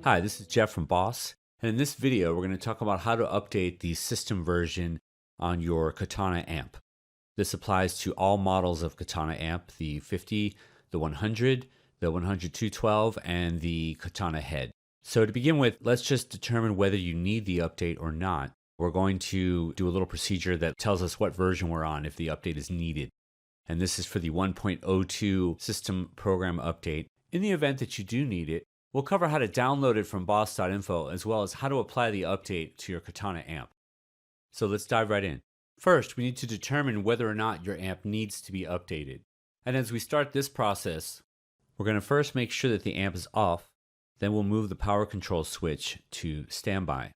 Hi, this is Jeff from Boss, and in this video we're going to talk about how to update the system version on your Katana Amp. This applies to all models of Katana Amp, the 50, the 100, the 100-212, and the Katana Head. So to begin with, let's just determine whether you need the update or not. We're going to do a little procedure that tells us what version we're on if the update is needed. And this is for the 1.02 system program update. In the event that you do need it, we'll cover how to download it from boss.info as well as how to apply the update to your Katana Amp. So let's dive right in. First, we need to determine whether or not your amp needs to be updated. And as we start this process, we're going to first make sure that the amp is off, then we'll move the power control switch to standby.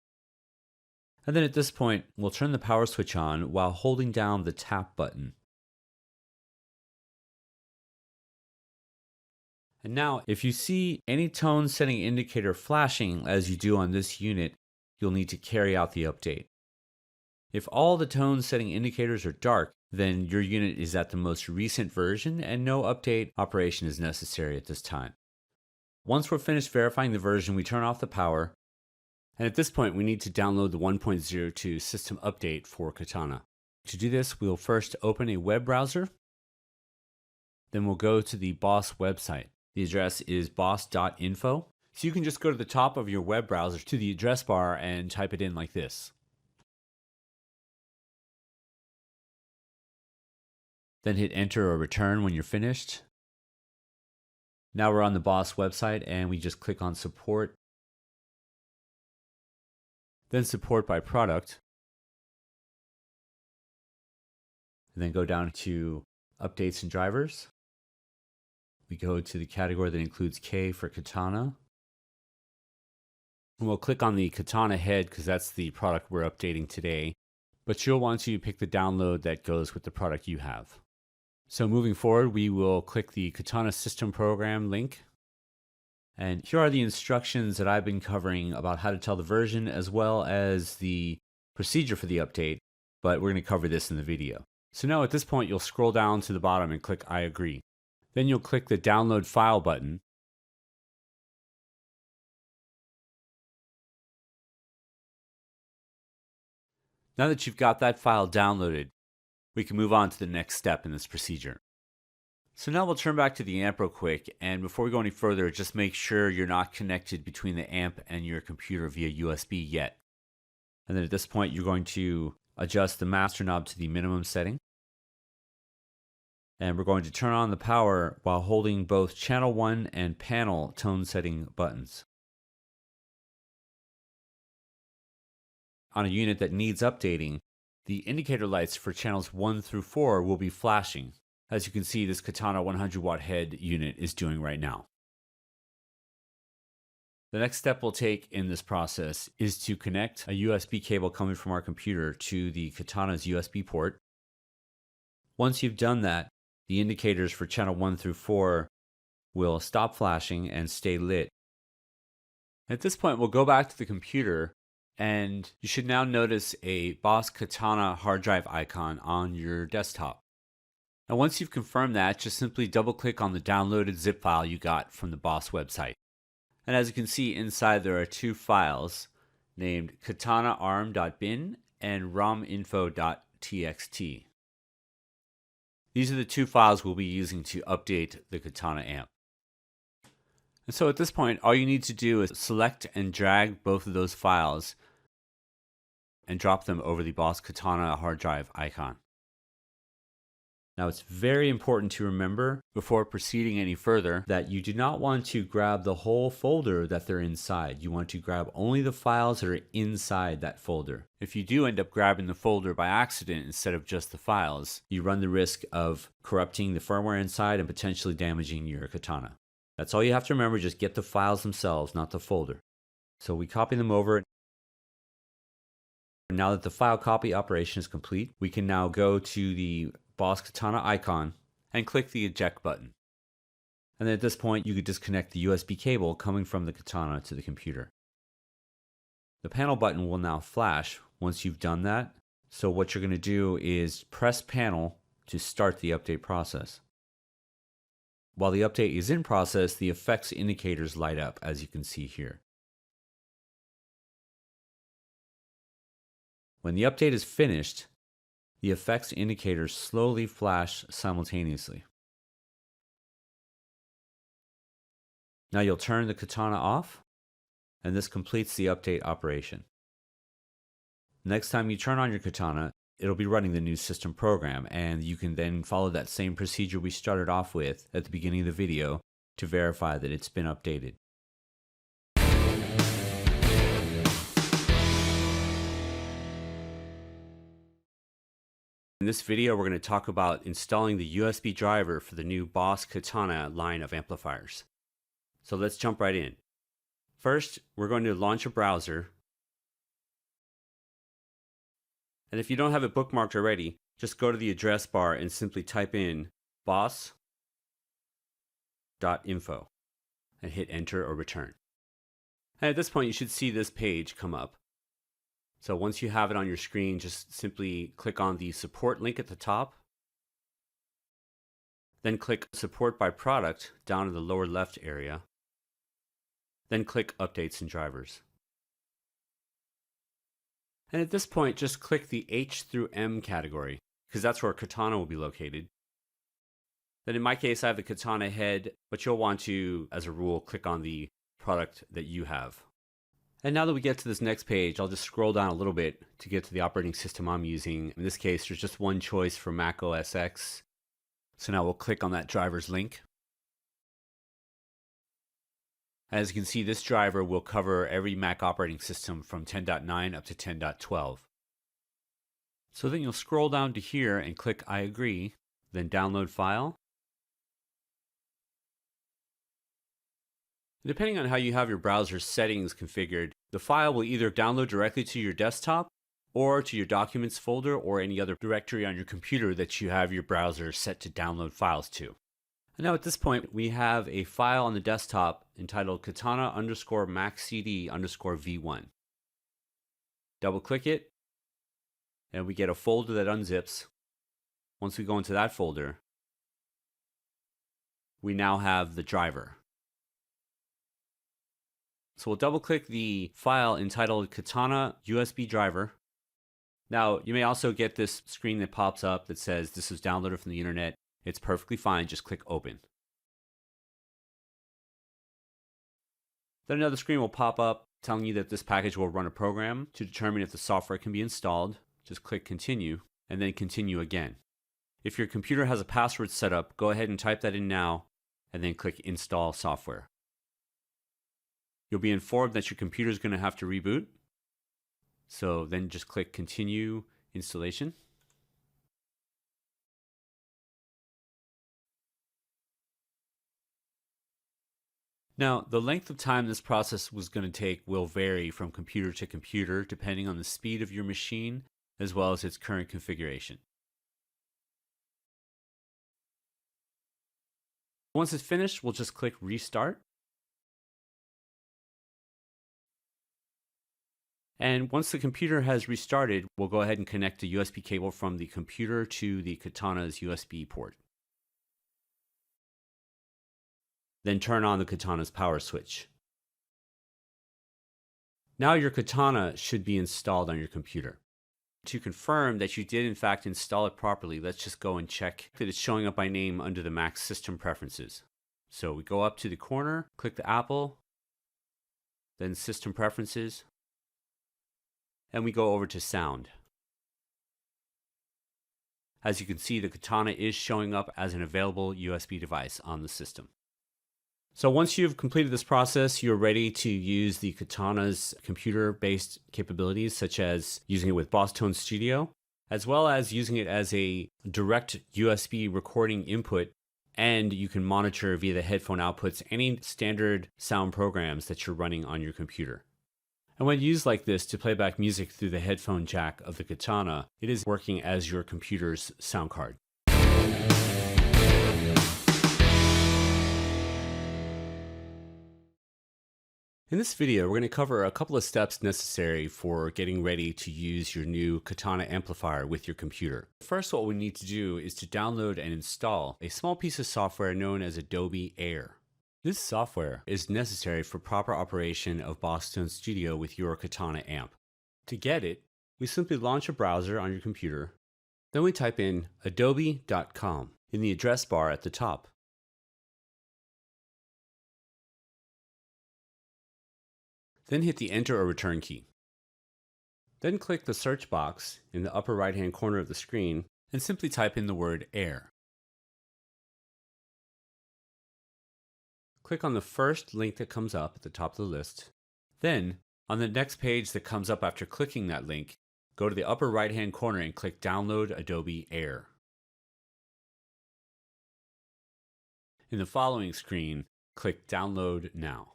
And then at this point, we'll turn the power switch on while holding down the tap button. And now, if you see any tone setting indicator flashing as you do on this unit, you'll need to carry out the update. If all the tone setting indicators are dark, then your unit is at the most recent version and no update operation is necessary at this time. Once we're finished verifying the version, we turn off the power. And at this point, we need to download the 1.02 system update for Katana. To do this, we'll first open a web browser. Then we'll go to the Boss website. The address is boss.info. So you can just go to the top of your web browser to the address bar and type it in like this. Then hit enter or return when you're finished. Now we're on the Boss website and we just click on support. Then support by product. And then go down to updates and drivers. We go to the category that includes K for Katana. And we'll click on the Katana Head because that's the product we're updating today. But you'll want to pick the download that goes with the product you have. So moving forward, we will click the Katana System Program link. And here are the instructions that I've been covering about how to tell the version as well as the procedure for the update. But we're going to cover this in the video. So now at this point, you'll scroll down to the bottom and click I agree. Then you'll click the Download File button. Now that you've got that file downloaded, we can move on to the next step in this procedure. So now we'll turn back to the amp real quick, and before we go any further, just make sure you're not connected between the amp and your computer via USB yet. And then at this point, you're going to adjust the master knob to the minimum setting. And we're going to turn on the power while holding both channel 1 and panel tone setting buttons. On a unit that needs updating, the indicator lights for channels 1 through 4 will be flashing. As you can see, this Katana 100 watt head unit is doing right now. The next step we'll take in this process is to connect a USB cable coming from our computer to the Katana's USB port. Once you've done that, the indicators for channel 1 through 4 will stop flashing and stay lit. At this point, we'll go back to the computer and you should now notice a Boss Katana hard drive icon on your desktop. Now once you've confirmed that, just simply double click on the downloaded zip file you got from the Boss website. And as you can see inside there are two files named katanaarm.bin and rominfo.txt. These are the two files we'll be using to update the Katana Amp. And so at this point, all you need to do is select and drag both of those files and drop them over the Boss Katana hard drive icon. Now it's very important to remember before proceeding any further that you do not want to grab the whole folder that they're inside. You want to grab only the files that are inside that folder. If you do end up grabbing the folder by accident instead of just the files, you run the risk of corrupting the firmware inside and potentially damaging your Katana. That's all you have to remember, just get the files themselves, not the folder. So we copy them over. Now that the file copy operation is complete, we can now go to the Boss Katana icon and click the eject button. And then at this point, you could disconnect the USB cable coming from the Katana to the computer. The panel button will now flash once you've done that. So what you're going to do is press panel to start the update process. While the update is in process, the effects indicators light up, as you can see here. When the update is finished, the effects indicators slowly flash simultaneously. Now you'll turn the Katana off, and this completes the update operation. Next time you turn on your Katana, it'll be running the new system program, and you can then follow that same procedure we started off with at the beginning of the video to verify that it's been updated. In this video, we're going to talk about installing the USB driver for the new Boss Katana line of amplifiers. So let's jump right in. First, we're going to launch a browser. And if you don't have it bookmarked already, just go to the address bar and simply type in boss.info and hit enter or return. And at this point, you should see this page come up. So once you have it on your screen, just simply click on the support link at the top. Then click support by product down in the lower left area. Then click updates and drivers. And at this point, just click the H through M category, because that's where Katana will be located. Then in my case, I have the Katana head, but you'll want to, as a rule, click on the product that you have. And now that we get to this next page, I'll just scroll down a little bit to get to the operating system I'm using. In this case, there's just one choice for Mac OS X. So now we'll click on that driver's link. As you can see, this driver will cover every Mac operating system from 10.9 up to 10.12. So then you'll scroll down to here and click I agree, then download file. Depending on how you have your browser settings configured, the file will either download directly to your desktop or to your documents folder or any other directory on your computer that you have your browser set to download files to. And now at this point, we have a file on the desktop entitled katana_macd_v1. Double click it, and we get a folder that unzips. Once we go into that folder, we now have the driver. So we'll double click the file entitled Katana USB driver. Now you may also get this screen that pops up that says this is downloaded from the internet. It's perfectly fine, just click open. Then another screen will pop up telling you that this package will run a program to determine if the software can be installed. Just click continue and then continue again. If your computer has a password set up, go ahead and type that in now and then click install software. You'll be informed that your computer is going to have to reboot. So then just click continue installation. Now, the length of time this process was going to take will vary from computer to computer depending on the speed of your machine as well as its current configuration. Once it's finished, we'll just click restart. And once the computer has restarted, we'll go ahead and connect the USB cable from the computer to the Katana's USB port. Then turn on the Katana's power switch. Now your Katana should be installed on your computer. To confirm that you did in fact install it properly, let's just go and check that it's showing up by name under the Mac System Preferences. So we go up to the corner, click the Apple, then System Preferences, and we go over to Sound. As you can see, the Katana is showing up as an available USB device on the system. So once you've completed this process, you're ready to use the Katana's computer-based capabilities, such as using it with Boss Tone Studio, as well as using it as a direct USB recording input, and you can monitor via the headphone outputs any standard sound programs that you're running on your computer. And when used like this to play back music through the headphone jack of the Katana, it is working as your computer's sound card. In this video, we're going to cover a couple of steps necessary for getting ready to use your new Katana amplifier with your computer. First, what we need to do is to download and install a small piece of software known as Adobe AIR. This software is necessary for proper operation of Boss Tone Studio with your Katana amp. To get it, we simply launch a browser on your computer. Then we type in adobe.com in the address bar at the top. Then hit the Enter or Return key. Then click the search box in the upper right-hand corner of the screen and simply type in the word AIR. Click on the first link that comes up at the top of the list. Then, on the next page that comes up after clicking that link, go to the upper right-hand corner and click Download Adobe AIR. In the following screen, click Download Now.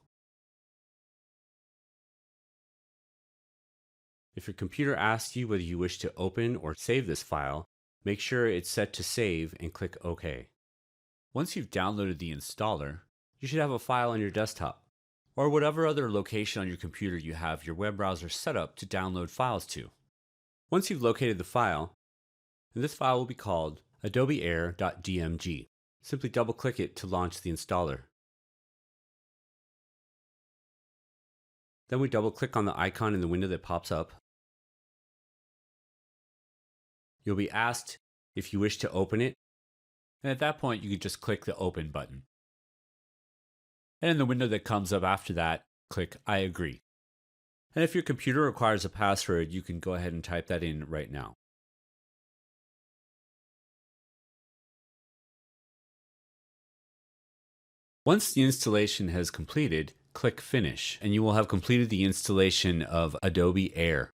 If your computer asks you whether you wish to open or save this file, make sure it's set to save and click OK. Once you've downloaded the installer, you should have a file on your desktop, or whatever other location on your computer you have your web browser set up to download files to. Once you've located the file, this file will be called adobeair.dmg. Simply double-click it to launch the installer. Then we double-click on the icon in the window that pops up. You'll be asked if you wish to open it, and at that point you can just click the Open button. And in the window that comes up after that, click I agree. And if your computer requires a password, you can go ahead and type that in right now. Once the installation has completed, click Finish, and you will have completed the installation of Adobe AIR.